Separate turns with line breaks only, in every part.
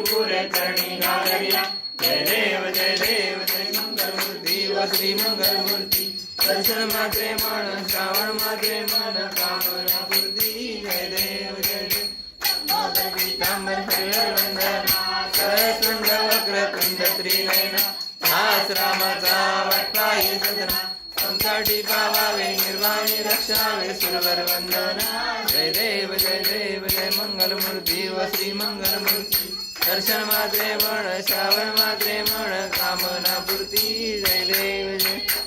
पुरे चरणी घालरिया जय देव जय मंगलमूर्ती व श्री मंगलमूर्ती दर्शन मात्रे मन श्रावण मात्रे मन कामना पूर्ती जय देव पीतांबर हरिवंदन सहस्रंग वक्रतुंड त्रिनयना हास रामाचा वाटपायी सदना संकटी पावावे निर्वाणी रक्षावे सुरवर वंदना जय देव जय मंगलमूर्ती व श्री मंगलमूर्ती दर्शन मात्रे मन श्रावण मात्रे मन कामना पूर्ती जय देव जय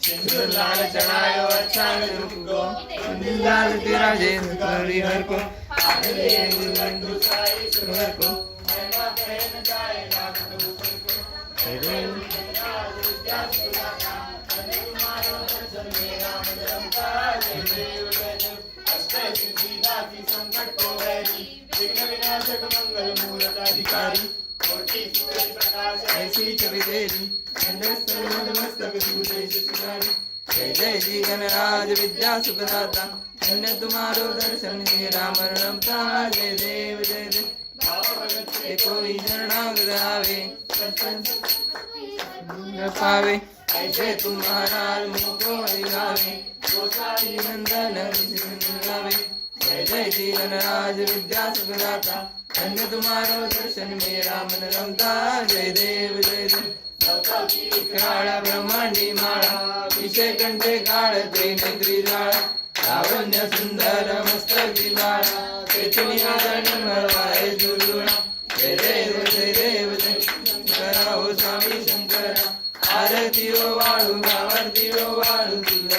सिंदूर लाल चढ़ायो अच्छा रुको लाल तेरा जय हरि हर को हर को ऐसी छवि तेरी मस्तक जय जय जी गणराज विद्या सुखदाता धन्य तुम्हारो दर्शन हे राम रमता जय देव कोई शरणागत आवे पावे ऐसे तुम्हारा मुझको गावे नंदन गावे जय जय जी गणराज विद्या सुखदाता धन्य तुम्हारो दर्शन में राम रमता जय देव काळा ब्रह्मांडी माळा विषय कंठे काळ ते नेत्री जाळा लावण्य सुंदर मस्तकी बाळा तेथुनी आदरण मळवाय जुळुळा जय देव कराओ स्वामी शंकरा आरती ओ वाळू आरती ओ वाळू